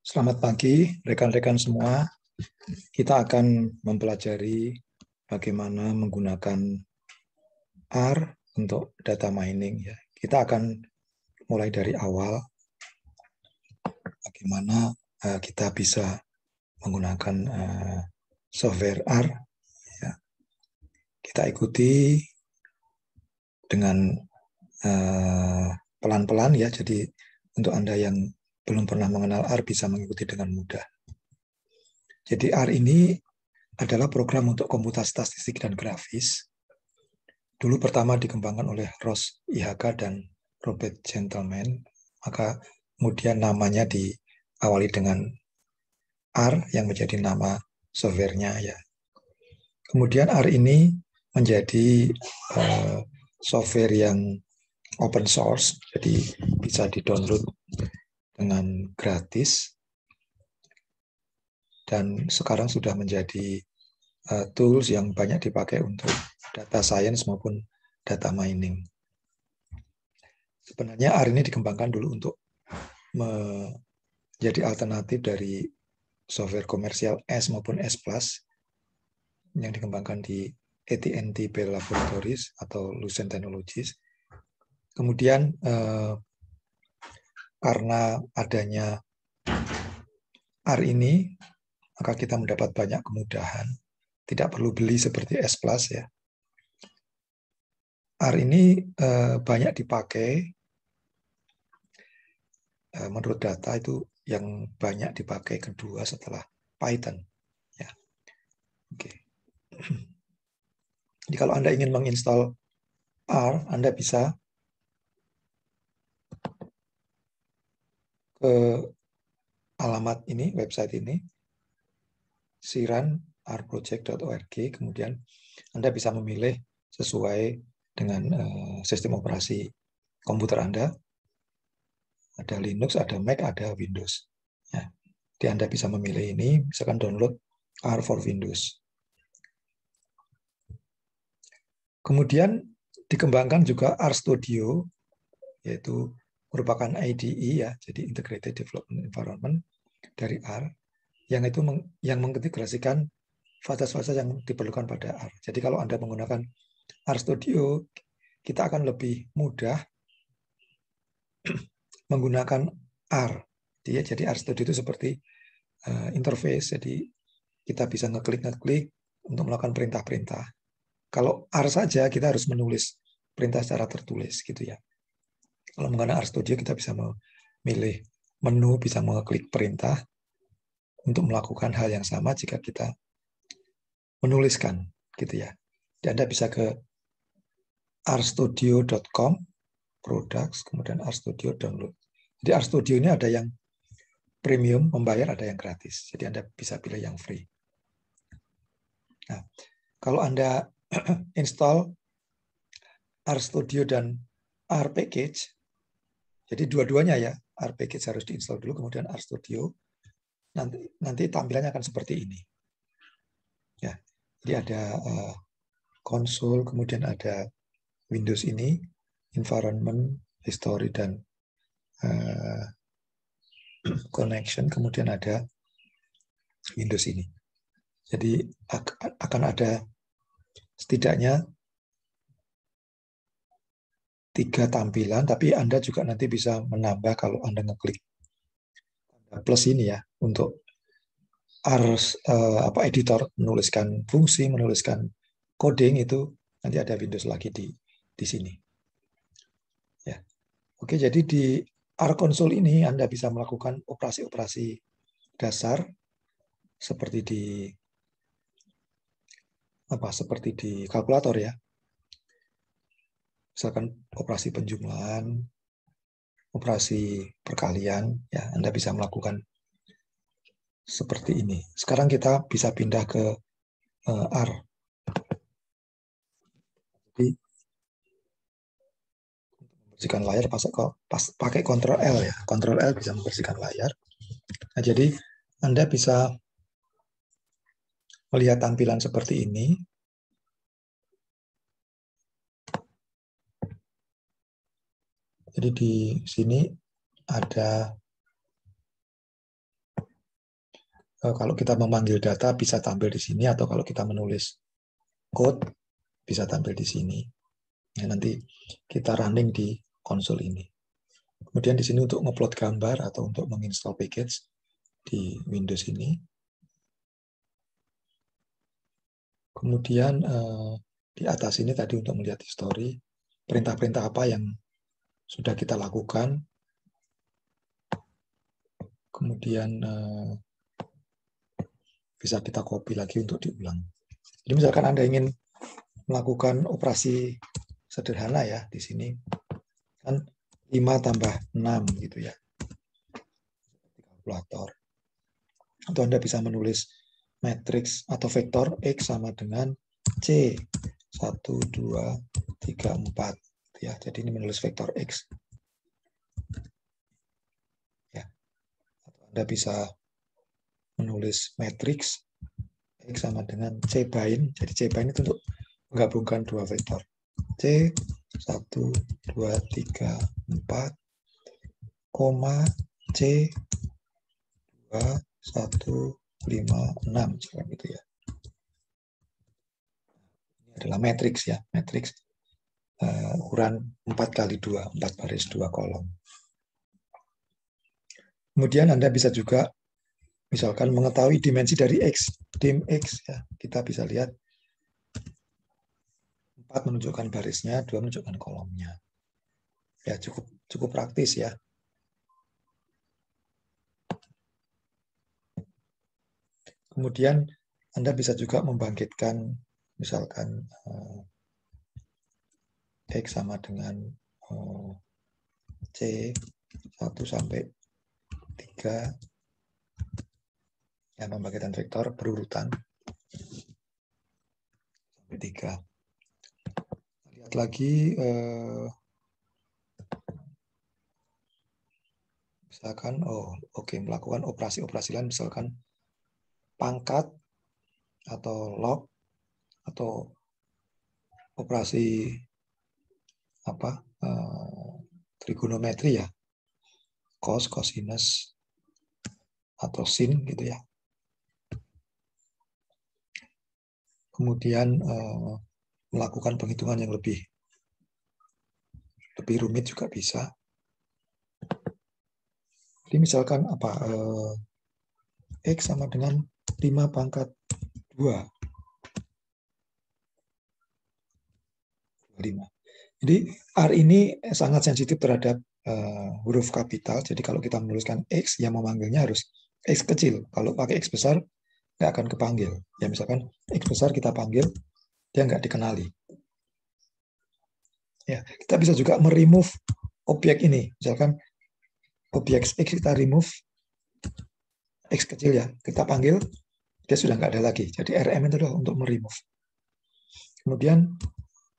Selamat pagi, rekan-rekan semua. Kita akan mempelajari bagaimana menggunakan R untuk data mining. Ya. Kita akan mulai dari awal, bagaimana kita bisa menggunakan software R. Ya. Kita ikuti dengan pelan-pelan ya. Jadi untuk Anda yang belum pernah mengenal R bisa mengikuti dengan mudah. Jadi R ini adalah program untuk komputasi statistik dan grafis. Dulu pertama dikembangkan oleh Ross IHK dan Robert Gentleman, maka kemudian namanya diawali dengan R yang menjadi nama softwarenya ya. Kemudian R ini menjadi software yang open source, jadi bisa di-download dengan gratis dan sekarang sudah menjadi tools yang banyak dipakai untuk data science maupun data mining. Sebenarnya R ini dikembangkan dulu untuk menjadi alternatif dari software komersial S maupun S Plus yang dikembangkan di AT&T Bell Laboratories atau Lucent Technologies. Kemudian karena adanya R ini, maka kita mendapat banyak kemudahan. Tidak perlu beli seperti S Plus ya. R ini banyak dipakai. Menurut data itu yang banyak dipakai kedua setelah Python. Ya. Oke. Jadi kalau Anda ingin menginstal R, Anda bisa ke alamat ini, website ini, siranrproject.org, kemudian Anda bisa memilih sesuai dengan sistem operasi komputer Anda. Ada Linux, ada Mac, ada Windows. Ya. Jadi Anda bisa memilih ini, misalkan download R for Windows. Kemudian dikembangkan juga RStudio, yaitu merupakan IDE ya, jadi Integrated Development Environment dari R, yang itu yang mengintegrasikan fasilitas-fasilitas yang diperlukan pada R. Jadi kalau Anda menggunakan RStudio, kita akan lebih mudah menggunakan R. Jadi RStudio itu seperti interface, jadi kita bisa ngeklik untuk melakukan perintah-perintah. Kalau R saja kita harus menulis perintah secara tertulis gitu ya. Kalau menggunakan RStudio kita bisa memilih menu, bisa mengeklik perintah untuk melakukan hal yang sama jika kita menuliskan gitu ya. Dan Anda bisa ke rstudio.com products, kemudian RStudio download. Jadi RStudio ini ada yang premium, membayar, ada yang gratis. Jadi Anda bisa pilih yang free. Nah, kalau Anda install RStudio dan R package, jadi dua-duanya ya, R package harus diinstal dulu, kemudian RStudio. Nanti tampilannya akan seperti ini. Ya, jadi ada konsol, kemudian ada Windows ini, environment, history, dan connection, kemudian ada Windows ini. Jadi akan ada setidaknya 3 tampilan, tapi Anda juga nanti bisa menambah kalau Anda ngeklik plus ini ya, untuk editor, menuliskan fungsi, menuliskan coding, itu nanti ada Windows lagi di sini. Ya. Oke, jadi di R console ini Anda bisa melakukan operasi-operasi dasar seperti di kalkulator ya. Misalkan operasi penjumlahan, operasi perkalian, ya Anda bisa melakukan seperti ini. Sekarang kita bisa pindah ke R. Jadi membersihkan layar pakai Ctrl L ya. Ctrl L bisa membersihkan layar. Nah, jadi Anda bisa melihat tampilan seperti ini. Jadi di sini ada kalau kita memanggil data bisa tampil di sini, atau kalau kita menulis code bisa tampil di sini. Ya, nanti kita running di konsol ini. Kemudian di sini untuk ngupload gambar atau untuk menginstal package di Windows ini. Kemudian di atas ini tadi untuk melihat history, perintah-perintah apa yang sudah kita lakukan. Kemudian bisa kita copy lagi untuk diulang. Jadi misalkan Anda ingin melakukan operasi sederhana ya di sini, kan 5 tambah 6 gitu ya, kalkulator. Atau Anda bisa menulis matriks atau vektor X sama dengan C 1, 2, 3, 4 ya. Jadi ini menulis vektor X ya. Atau Anda bisa menulis matriks X sama dengan C bind. Jadi C bind itu untuk menggabungkan dua vektor. C 1, 2, 3, 4 koma C 2, 1, 5, 6 seperti itu ya. Ini adalah matriks ya, matriks ukuran 4x2, 4 baris 2 kolom. Kemudian Anda bisa juga misalkan mengetahui dimensi dari X, dim X ya. Kita bisa lihat 4 menunjukkan barisnya, 2 menunjukkan kolomnya. Ya, cukup praktis ya. Kemudian Anda bisa juga membangkitkan misalkan X sama dengan C 1 sampai 3 ya, pembangkitan vektor berurutan sampai 3. Lihat lagi misalkan melakukan operasi-operasi lain, misalkan pangkat atau log atau operasi trigonometri ya, cos, cosinus atau sin gitu ya. Kemudian melakukan penghitungan yang lebih rumit juga bisa. Jadi misalkan X sama dengan 5 pangkat 2. 5. Jadi R ini sangat sensitif terhadap huruf kapital. Jadi kalau kita menuliskan X, yang memanggilnya harus X kecil. Kalau pakai X besar, nggak akan kepanggil. Ya misalkan X besar kita panggil, dia nggak dikenali. Ya, kita bisa juga meremove objek ini. Misalkan objek X kita remove, X kecil ya, kita panggil, dia sudah nggak ada lagi. Jadi RM itu adalah untuk meremove. Kemudian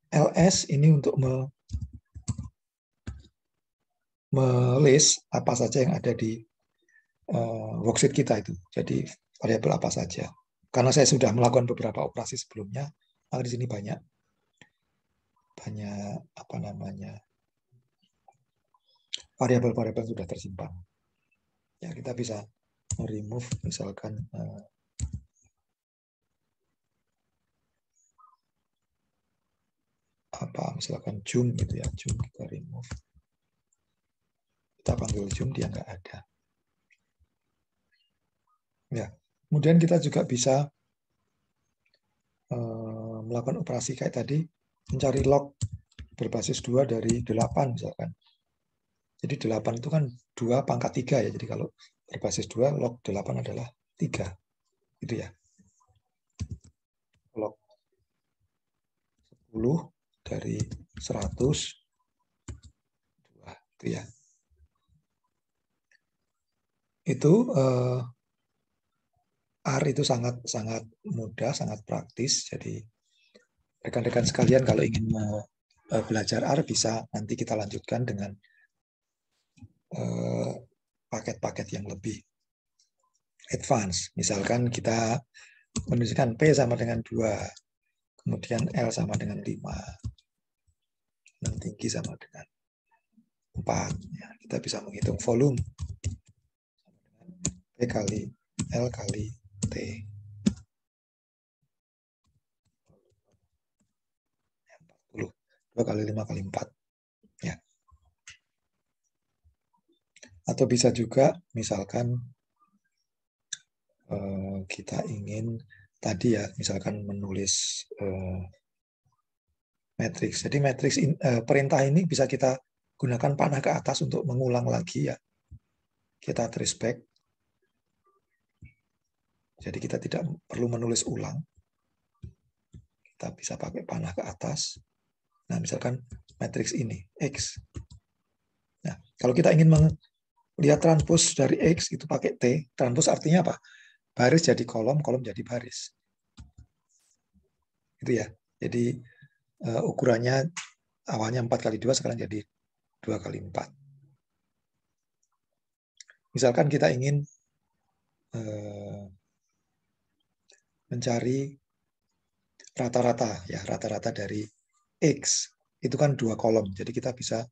LS ini untuk melist apa saja yang ada di worksheet kita itu. Jadi variabel apa saja. Karena saya sudah melakukan beberapa operasi sebelumnya, maka di sini banyak variabel-variabel sudah tersimpan. Ya, kita bisa remove misalkan misalkan Jum gitu ya, Jum kita remove. Kita panggil Jum, dia nggak ada. Ya, kemudian kita juga bisa melakukan operasi kayak tadi, mencari log berbasis 2 dari 8 misalkan. Jadi 8 itu kan 2 pangkat 3 ya. Jadi kalau berbasis 2, log 8 adalah 3. Gitu ya. Log 10 dari 100, 2. Itu ya. Itu R itu sangat mudah, sangat praktis. Jadi rekan-rekan sekalian kalau ingin belajar R bisa nanti kita lanjutkan dengan paket-paket yang lebih advance. Misalkan kita menunjukkan P sama dengan 2, kemudian L sama dengan 5, dan tinggi sama dengan 4. Ya, kita bisa menghitung volume P kali L kali T. 40. 2 kali 5 kali 4. Ya. Atau bisa juga misalkan kita ingin tadi ya, misalkan menulis matriks. Jadi matriks perintah ini bisa kita gunakan panah ke atas untuk mengulang lagi ya. Kita trace back. Jadi kita tidak perlu menulis ulang. Kita bisa pakai panah ke atas. Nah, misalkan matriks ini, X. Nah, kalau kita ingin melihat transpose dari X, itu pakai T. Transpose artinya apa? Baris jadi kolom, kolom jadi baris. Itu ya. Jadi ukurannya awalnya 4 kali 2, sekarang jadi 2 kali 4. Misalkan kita ingin mencari rata-rata ya, rata-rata dari X. Itu kan 2 kolom. Jadi kita bisa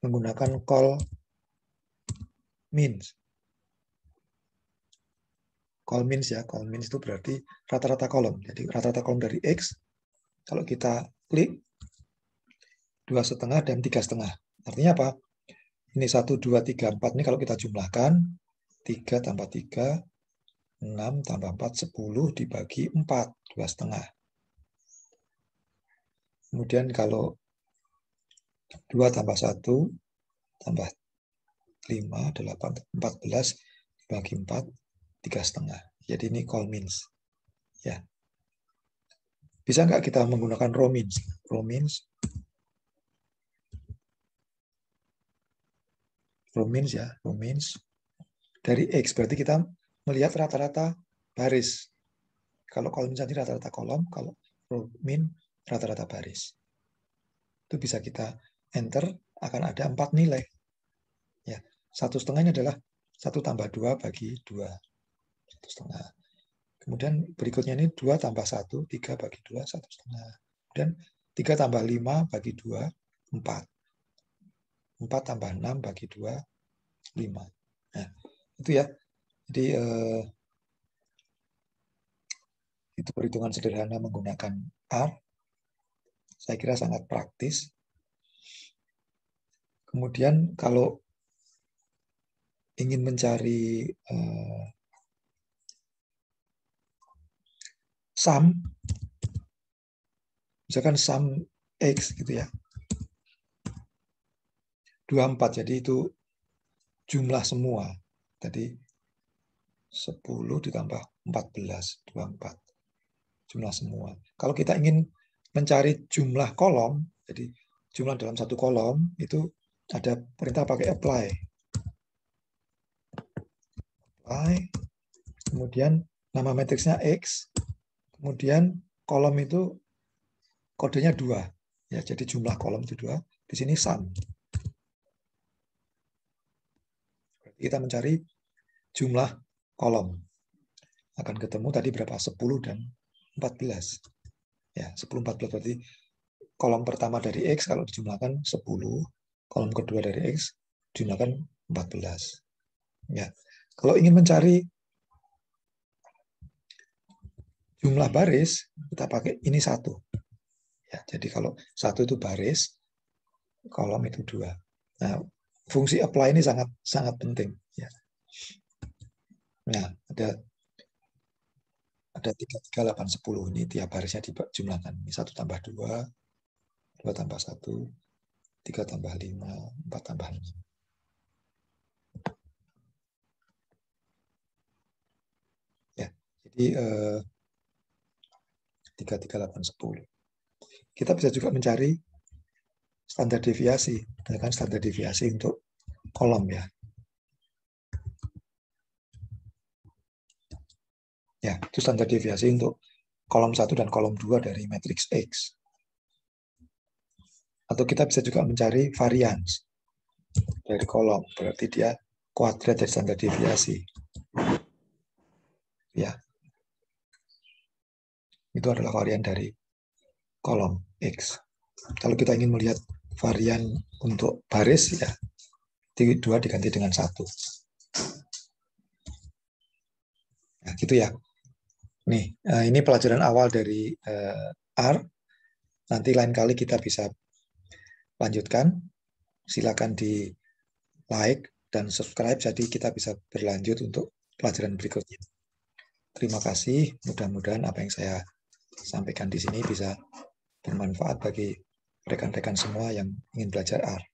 menggunakan call means. Call means ya, call means itu berarti rata-rata kolom. Jadi rata-rata kolom dari X, kalau kita klik 2,5 dan 3,5. Artinya apa? Ini 1, 2, 3, 4. Ini kalau kita jumlahkan, 3 tambah 3, 6 tambah 4, 10 dibagi 4, 2,5. Kemudian kalau 2 tambah 1 tambah 5, 8, 14 dibagi 4, 3,5. Jadi ini call means. Ya. Bisa nggak kita menggunakan row means? Row means ya, row means dari X. Berarti kita melihat rata-rata baris. Kalau kolom nanti rata-rata kolom, kalau row mean rata-rata baris. Itu bisa kita enter, akan ada 4 nilai. Ya, 1,5 ini adalah 1 tambah 2 bagi 2. 1,5. Kemudian berikutnya ini 2 tambah 1, 3 bagi 2, 1,5. Kemudian 3 tambah 5 bagi 2, 4. 4 tambah 6 bagi 2, 5. Nah, itu ya. Jadi itu perhitungan sederhana menggunakan R. Saya kira sangat praktis. Kemudian kalau ingin mencari sum, misalkan sum X gitu ya, 24, jadi itu jumlah semua. Tadi 10 ditambah 14, 24. Jumlah semua. Kalau kita ingin mencari jumlah kolom, jadi jumlah dalam satu kolom, itu ada perintah pakai apply. Apply, kemudian nama matriksnya X, kemudian kolom itu kodenya 2. Ya, jadi jumlah kolom itu 2. Di sini sum. Kita mencari jumlah kolom. Akan ketemu tadi berapa? 10 dan 14. Ya, 10, 14 berarti kolom pertama dari X kalau dijumlahkan 10, kolom kedua dari X dijumlahkan 14. Ya. Kalau ingin mencari jumlah baris, kita pakai ini 1. Ya, jadi kalau 1 itu baris, kolom itu 2. Nah, fungsi apply ini sangat sangat penting. Ya. Nah, ada 3, 3, 8, 10. Ini tiap barisnya dijumlahkan. Ini 1 tambah 2, 2 tambah 1, 3 tambah 5, 4 tambah 6. Ya, jadi 3, 3, 8, 10. Kita bisa juga mencari standar deviasi. Misalkan standar deviasi untuk kolom ya. Ya, itu standar deviasi untuk kolom 1 dan kolom 2 dari matriks X. Atau kita bisa juga mencari varians dari kolom. Berarti dia kuadrat dari standar deviasi. Ya. Itu adalah varian dari kolom X. Kalau kita ingin melihat varian untuk baris, ya 2 diganti dengan 1. Nah, gitu ya. Nih, ini pelajaran awal dari R. Nanti lain kali kita bisa lanjutkan. Silakan di like dan subscribe, jadi kita bisa berlanjut untuk pelajaran berikutnya. Terima kasih. Mudah-mudahan apa yang saya sampaikan di sini bisa bermanfaat bagi rekan-rekan semua yang ingin belajar R.